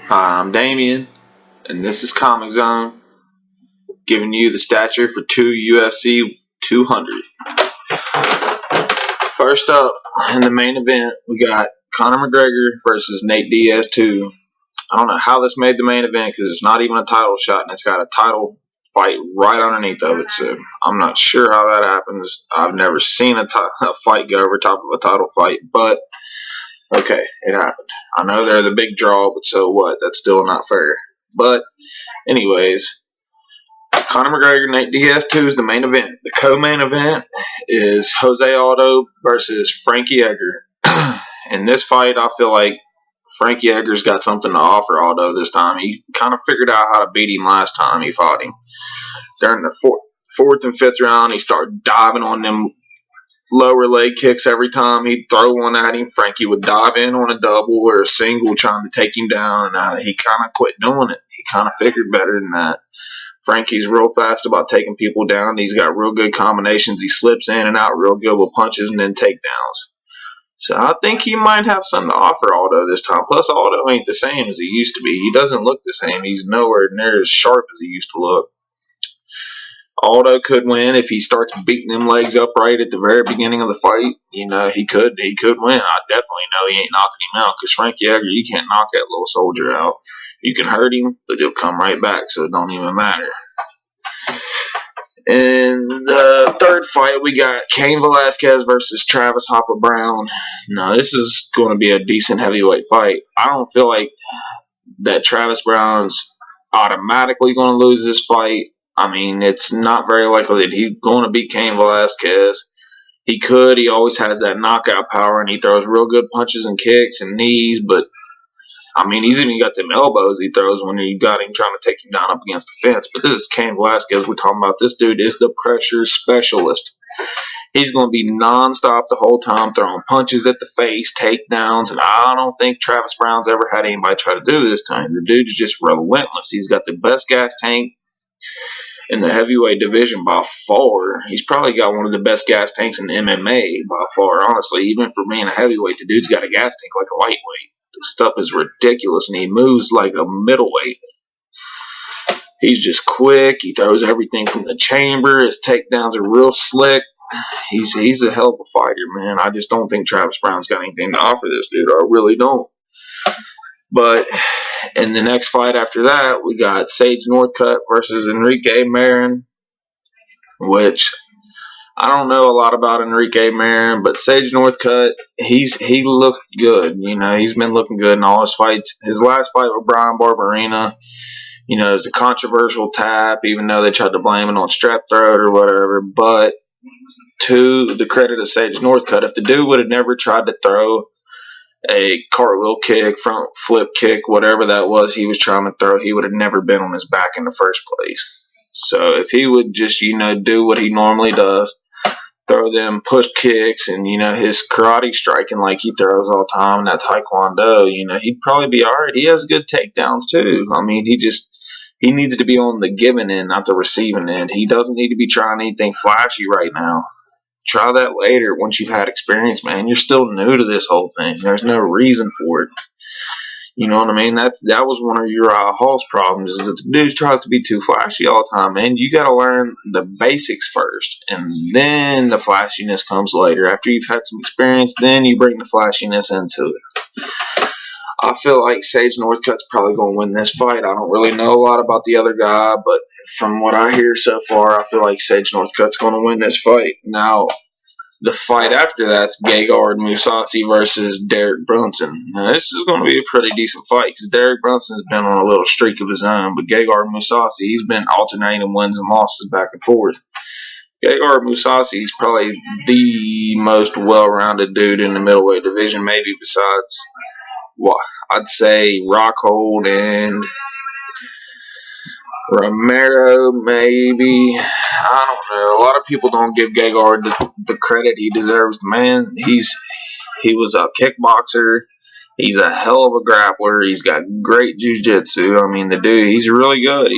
Hi, I'm Damien, and this is Comix Zone, giving you the stature for UFC 200. First up, in the main event, we got Conor McGregor versus Nate Diaz 2. I don't know how this made the main event because it's not even a title shot, and it's got a title fight right underneath of it, so I'm not sure how that happens. I've never seen a fight go over top of a title fight, but okay, it happened. I know they're the big draw, but so what? That's still not fair. But anyways, Conor McGregor, Nate Diaz 2 is the main event. The co-main event is Jose Aldo versus Frankie Edgar. In this fight, I feel like Frankie Edgar's got something to offer Aldo this time. He kind of figured out how to beat him last time he fought him. During the fourth and fifth round, he started diving on them lower leg kicks every time he'd throw one at him. Frankie would dive in on a double or a single trying to take him down, and he kind of quit doing it. He kind of figured better than that. Frankie's real fast about taking people down. He's got real good combinations. He slips in and out real good with punches and then takedowns. So I think he might have something to offer Aldo this time. Plus, Aldo ain't the same as he used to be. He doesn't look the same. He's nowhere near as sharp as he used to look. Aldo could win if he starts beating them legs up right at the very beginning of the fight. You know, he could win. I definitely know he ain't knocking him out because Frankie Edgar, you can't knock that little soldier out. You can hurt him, but he'll come right back, so it don't even matter. In the third fight, we got Cain Velasquez versus Travis Hopper Brown. Now, this is going to be a decent heavyweight fight. I don't feel like that Travis Brown's automatically going to lose this fight. I mean, it's not very likely that he's going to beat Cain Velasquez. He could. He always has that knockout power, and he throws real good punches and kicks and knees, but I mean, he's even got them elbows he throws when you got him trying to take him down up against the fence. But this is Cain Velasquez we're talking about. This dude is the pressure specialist. He's going to be nonstop the whole time, throwing punches at the face, takedowns, and I don't think Travis Brown's ever had anybody try to do this to him. The dude's just relentless. He's got the best gas tank in the heavyweight division by far. He's probably got one of the best gas tanks in the MMA by far, honestly. Even for being a heavyweight, the dude's got a gas tank like a lightweight. This stuff is ridiculous, and he moves like a middleweight. He's just quick. He throws everything from the chamber. His takedowns are real slick. He's a hell of a fighter, man. I just don't think Travis Brown's got anything to offer this dude. I really don't. But in the next fight after that, we got Sage Northcutt versus Enrique Marin, which I don't know a lot about Enrique Marin, but Sage Northcutt, he looked good. You know, he's been looking good in all his fights. His last fight with Brian Barberena, you know, is a controversial tap, even though they tried to blame it on strep throat or whatever. But to the credit of Sage Northcutt, if the dude would have never tried to throw a cartwheel kick, front flip kick, whatever that was he was trying to throw, he would have never been on his back in the first place. So if he would just, you know, do what he normally does, throw them push kicks and, you know, his karate striking like he throws all the time, and that taekwondo, you know, he'd probably be all right. He has good takedowns too. I mean, he needs to be on the giving end, not the receiving end. He doesn't need to be trying anything flashy right now. Try that later once you've had experience, man. You're still new to this whole thing. There's no reason for it. You know what I mean? That was one of Uriah Hall's problems, is that the dude tries to be too flashy all the time, man. You got to learn the basics first, and then the flashiness comes later. After you've had some experience, then you bring the flashiness into it. I feel like Sage Northcutt's probably going to win this fight. I don't really know a lot about the other guy, but from what I hear so far, I feel like Sage Northcutt's going to win this fight. Now, the fight after that's Gegard Mousasi versus Derek Brunson. Now, this is going to be a pretty decent fight because Derek Brunson's been on a little streak of his own, but Gegard Mousasi, he's been alternating wins and losses back and forth. Gegard Mousasi is probably the most well-rounded dude in the middleweight division, maybe besides, well, I'd say Rockhold and Romero, maybe. I don't know. A lot of people don't give Gegard the credit he deserves. Man, he was a kickboxer. He's a hell of a grappler. He's got great jiu-jitsu. I mean, the dude, he's really good.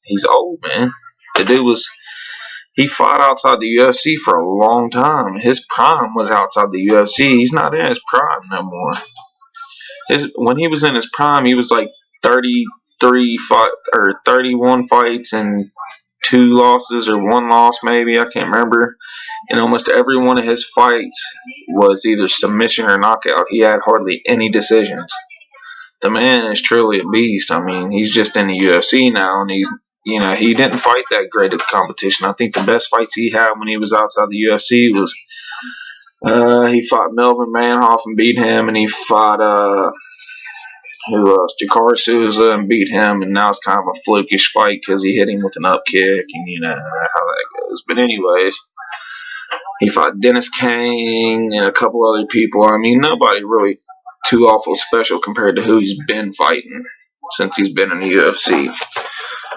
He's old, man. The dude he fought outside the UFC for a long time. His prime was outside the UFC. He's not in his prime no more. When he was in his prime, he was like 31 fights and 2 losses or 1 loss maybe, I can't remember. And almost every one of his fights was either submission or knockout. He had hardly any decisions. The man is truly a beast. I mean, he's just in the UFC now, and he didn't fight that great of competition. I think the best fights he had when he was outside the UFC was he fought Melvin Manhoff and beat him, and he fought who else? Jakar Souza and beat him, and now it's kind of a flukish fight because he hit him with an up kick, and you know how that goes. But anyways, he fought Dennis King and a couple other people. I mean, nobody really too awful special compared to who he's been fighting since he's been in the UFC.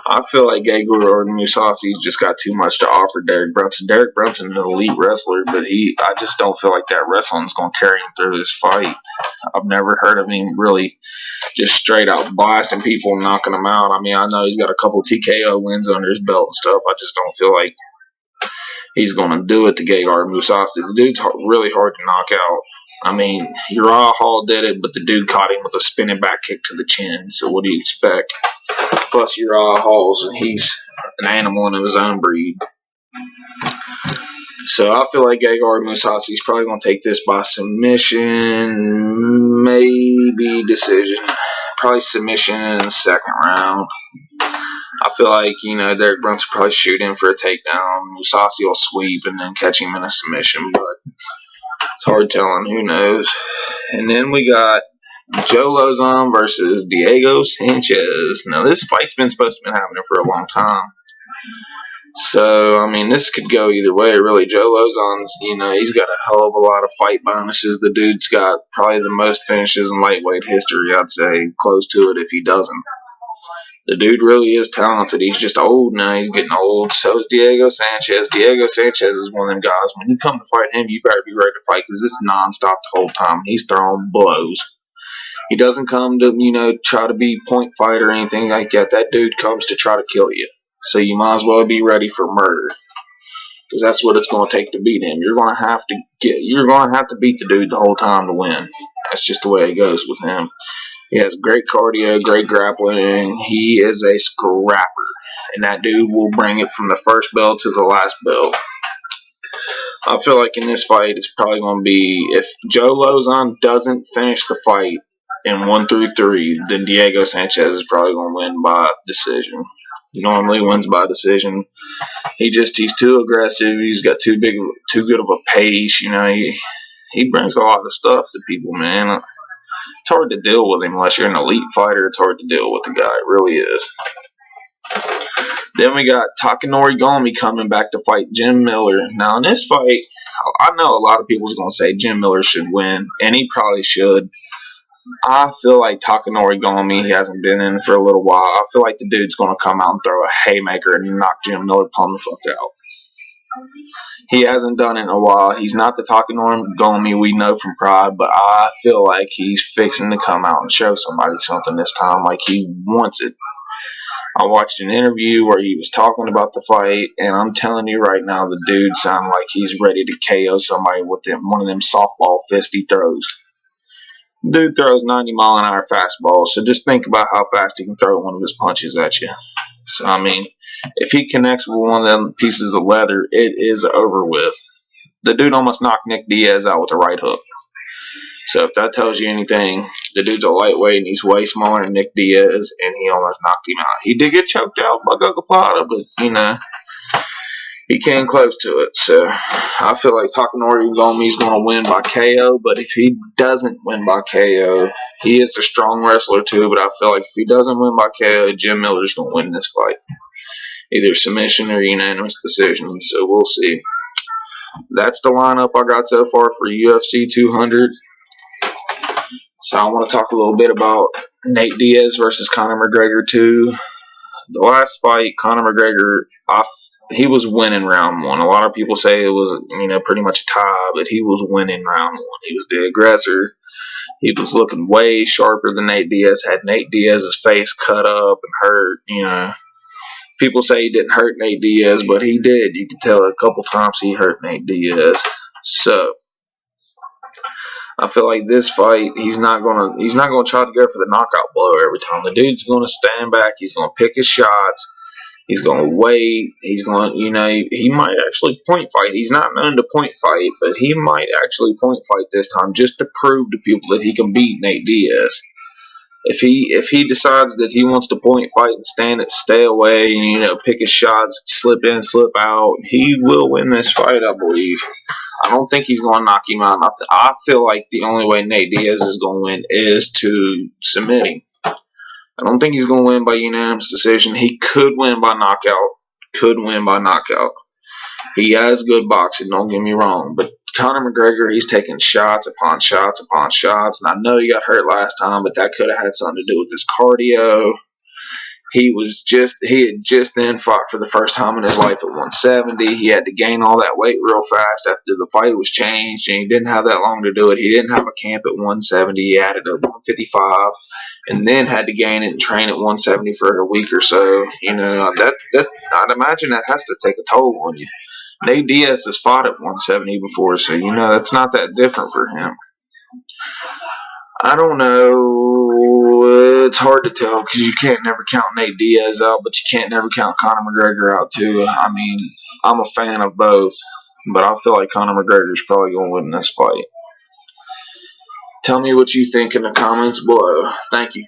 I feel like Gegor or Mousasi's just got too much to offer Derek Brunson. Derek Brunson's an elite wrestler, but I just don't feel like that wrestling's going to carry him through this fight. I've never heard of him really just straight out blasting people and knocking them out. I mean, I know he's got a couple TKO wins under his belt and stuff. I just don't feel like he's going to do it to Gegard Mousasi. The dude's really hard to knock out. I mean, Uriah Hall did it, but the dude caught him with a spinning back kick to the chin. So what do you expect? Plus, Uriah Hall's, he's an animal in his own breed. So I feel like Gegard Mousasi is probably going to take this by submission, maybe decision. Probably submission in the second round. I feel like, Derek Brunson will probably shoot him for a takedown. Mousasi will sweep and then catch him in a submission, but it's hard telling. Who knows? And then we got Joe Lauzon versus Diego Sanchez. Now, this fight's been supposed to be happening for a long time. So, I mean, this could go either way, really. Joe Lauzon's, he's got a hell of a lot of fight bonuses. The dude's got probably the most finishes in lightweight history, I'd say. Close to it if he doesn't. The dude really is talented. He's just old now. He's getting old. So is Diego Sanchez. Diego Sanchez is one of them guys. When you come to fight him, you better be ready to fight because it's nonstop the whole time. He's throwing blows. He doesn't come to, try to be point fight or anything like that. That dude comes to try to kill you. So you might as well be ready for murder. Because that's what it's going to take to beat him. You're going to have to beat the dude the whole time to win. That's just the way it goes with him. He has great cardio, great grappling. He is a scrapper. And that dude will bring it from the first bell to the last bell. I feel like in this fight, it's probably going to be, if Joe Lauzon doesn't finish the fight in 1-3, then Diego Sanchez is probably going to win by decision. He normally wins by decision. He's too aggressive. He's got too good of a pace. He brings a lot of stuff to people, man. It's hard to deal with him unless you're an elite fighter. It's hard to deal with the guy. It really is. Then we got Takanori Gomi coming back to fight Jim Miller. Now, in this fight, I know a lot of people's going to say Jim Miller should win, and he probably should. I feel like Takanori Gomi, he hasn't been in for a little while. I feel like the dude's going to come out and throw a haymaker and knock Jim Miller plumb the fuck out. He hasn't done it in a while. He's not the Takanori Gomi we know from Pride, but I feel like he's fixing to come out and show somebody something this time, like he wants it. I watched an interview where he was talking about the fight, and I'm telling you right now, the dude sounds like he's ready to KO somebody with one of them softball fists he throws. Dude throws 90-mile-an-hour fastballs, so just think about how fast he can throw one of his punches at you. So, I mean, if he connects with one of them pieces of leather, it is over with. The dude almost knocked Nick Diaz out with a right hook. So if that tells you anything, the dude's a lightweight and he's way smaller than Nick Diaz, and he almost knocked him out. He did get choked out by Gogaplata, but, he came close to it. So I feel like Takanori Gomi's going to win by KO, but if he doesn't win by KO, he is a strong wrestler too, but I feel like if he doesn't win by KO, Jim Miller's going to win this fight. Either submission or unanimous decision, so we'll see. That's the lineup I got so far for UFC 200. So I want to talk a little bit about Nate Diaz versus Conor McGregor too. The last fight, Conor McGregor, he was winning round one. A lot of people say it was, pretty much a tie, but he was winning round one. He was the aggressor. He was looking way sharper than Nate Diaz. Had Nate Diaz's face cut up and hurt. People say he didn't hurt Nate Diaz, but he did. You can tell a couple times he hurt Nate Diaz. So I feel like this fight, he's not gonna try to go for the knockout blow every time. The dude's gonna stand back. He's gonna pick his shots. He's gonna wait. He's gonna, he might actually point fight. He's not known to point fight, but he might actually point fight this time just to prove to people that he can beat Nate Diaz. If he decides that he wants to point fight and stay away, and pick his shots, slip in, slip out, he will win this fight, I believe. I don't think he's going to knock him out. I feel like the only way Nate Diaz is going to win is to submit him. I don't think he's going to win by unanimous decision. He could win by knockout. He has good boxing, don't get me wrong, but Conor McGregor, he's taking shots upon shots upon shots, and I know he got hurt last time, but that could have had something to do with his cardio. He had just then fought for the first time in his life at 170. He had to gain all that weight real fast after the fight was changed, and he didn't have that long to do it. He didn't have a camp at 170. He added a 155, and then had to gain it and train at 170 for a week or so. I'd imagine that has to take a toll on you. Nate Diaz has fought at 170 before, so that's not that different for him. I don't know. It's hard to tell because you can't never count Nate Diaz out, but you can't never count Conor McGregor out too. I mean, I'm a fan of both, but I feel like Conor McGregor's probably going to win this fight. Tell me what you think in the comments below. Thank you.